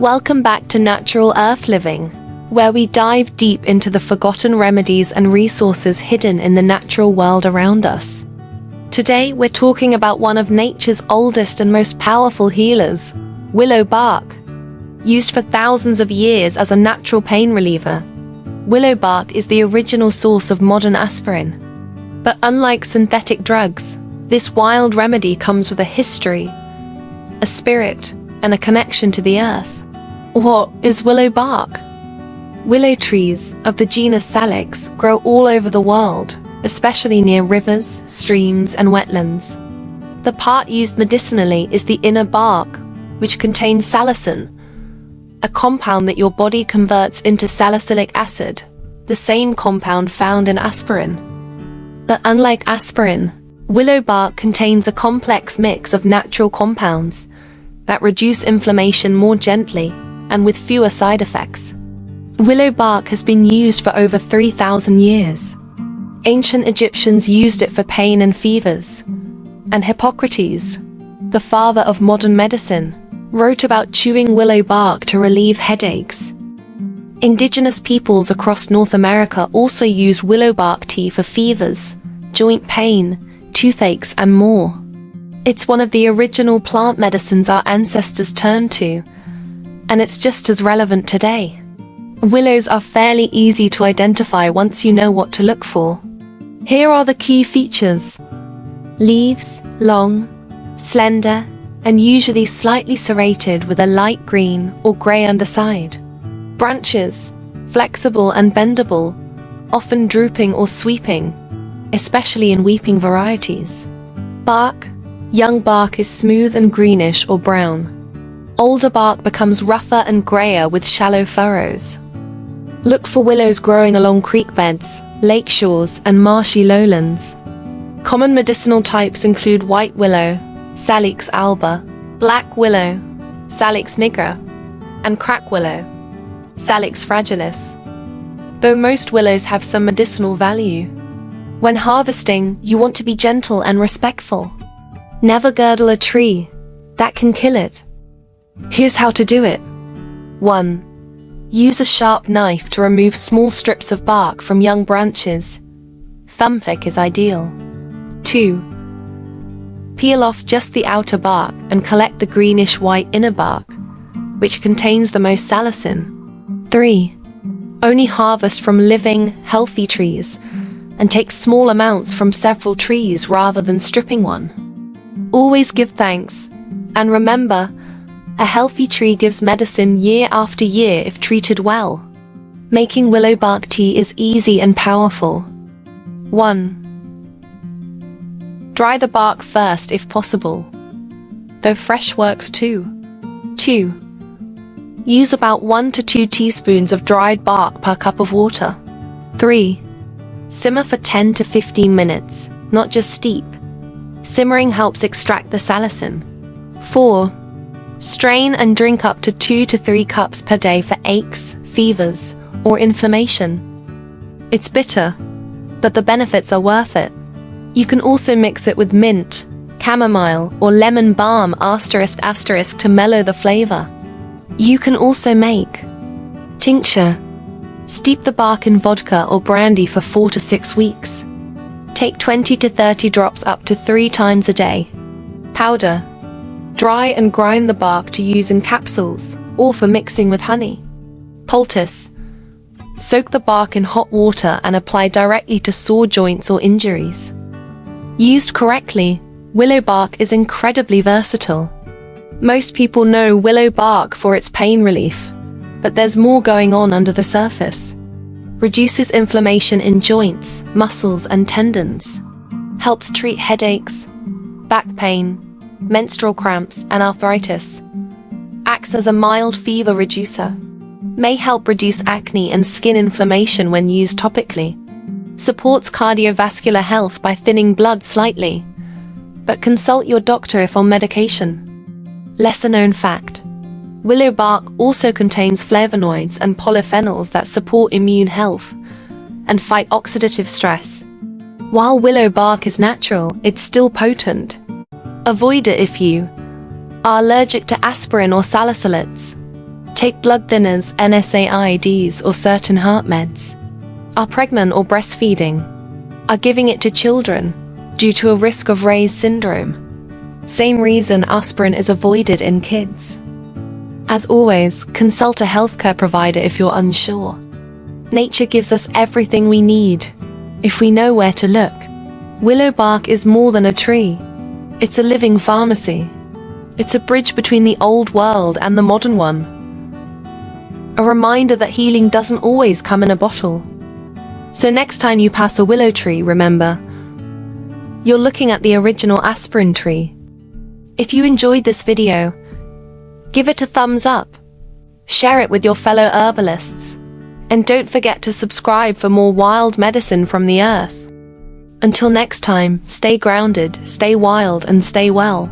Welcome back to Natural Earth Living, where we dive deep into the forgotten remedies and resources hidden in the natural world around us. Today, we're talking about one of nature's oldest and most powerful healers, willow bark. Used for thousands of years as a natural pain reliever, willow bark is the original source of modern aspirin. But unlike synthetic drugs, this wild remedy comes with a history, a spirit, and a connection to the earth. What is willow bark? Willow trees of the genus Salix grow all over the world, especially near rivers, streams, and wetlands. The part used medicinally is the inner bark, which contains salicin, a compound that your body converts into salicylic acid, the same compound found in aspirin. But unlike aspirin, willow bark contains a complex mix of natural compounds that reduce inflammation more gently and with fewer side effects. Willow bark has been used for over 3,000 years. Ancient Egyptians used it for pain and fevers, and Hippocrates, the father of modern medicine, wrote about chewing willow bark to relieve headaches. Indigenous peoples across North America also use willow bark tea for fevers, joint pain, toothaches, and more. It's one of the original plant medicines our ancestors turned to, and it's just as relevant today. Willows are fairly easy to identify once you know what to look for. Here are the key features. Leaves, long, slender, and usually slightly serrated with a light green or grey underside. Branches, flexible and bendable, often drooping or sweeping, especially in weeping varieties. Bark, young bark is smooth and greenish or brown. Older bark becomes rougher and grayer with shallow furrows. Look for willows growing along creek beds, lake shores, and marshy lowlands. Common medicinal types include white willow, Salix alba, black willow, Salix nigra, and crack willow, Salix fragilis. Though most willows have some medicinal value. When harvesting, you want to be gentle and respectful. Never girdle a tree. That can kill it. Here's how to do it. 1. Use a sharp knife to remove small strips of bark from young branches. Thumb thick is ideal. 2. Peel off just the outer bark and collect the greenish-white inner bark, which contains the most salicin. 3. Only harvest from living, healthy trees, and take small amounts from several trees rather than stripping one. Always give thanks, and remember, a healthy tree gives medicine year after year if treated well. Making willow bark tea is easy and powerful. 1. Dry the bark first if possible, though fresh works too. 2. Use about 1 to 2 teaspoons of dried bark per cup of water. 3. Simmer for 10 to 15 minutes, not just steep. Simmering helps extract the salicin. 4. Strain and drink up to 2 to 3 cups per day for aches, fevers, or inflammation. It's bitter, but the benefits are worth it. You can also mix it with mint, chamomile, or lemon balm ** to mellow the flavor. You can also make tincture. Steep the bark in vodka or brandy for 4 to 6 weeks. Take 20 to 30 drops up to 3 times a day. Powder. Dry and grind the bark to use in capsules or for mixing with honey. Poultice. Soak the bark in hot water and apply directly to sore joints or injuries. Used correctly, willow bark is incredibly versatile. Most people know willow bark for its pain relief, but there's more going on under the surface. Reduces inflammation in joints, muscles, and tendons. Helps treat headaches, back pain, menstrual cramps, and arthritis. Acts as a mild fever reducer. May help reduce acne and skin inflammation when used topically. Supports cardiovascular health by thinning blood slightly. But consult your doctor if on medication. Lesser known fact. Willow bark also contains flavonoids and polyphenols that support immune health and fight oxidative stress. While willow bark is natural, it's still potent. Avoid it if you are allergic to aspirin or salicylates. take blood thinners, NSAIDs, or certain heart meds, are pregnant or breastfeeding, are giving it to children due to a risk of Ray's syndrome. Same reason aspirin is avoided in kids. As always, consult a healthcare provider if you're unsure. Nature gives us everything we need, if we know where to look. Willow bark is more than a tree. It's a living pharmacy. It's a bridge between the old world and the modern one. A reminder that healing doesn't always come in a bottle. So next time you pass a willow tree, remember, you're looking at the original aspirin tree. If you enjoyed this video, give it a thumbs up, share it with your fellow herbalists, and don't forget to subscribe for more wild medicine from the earth. Until next time, stay grounded, stay wild, and stay well.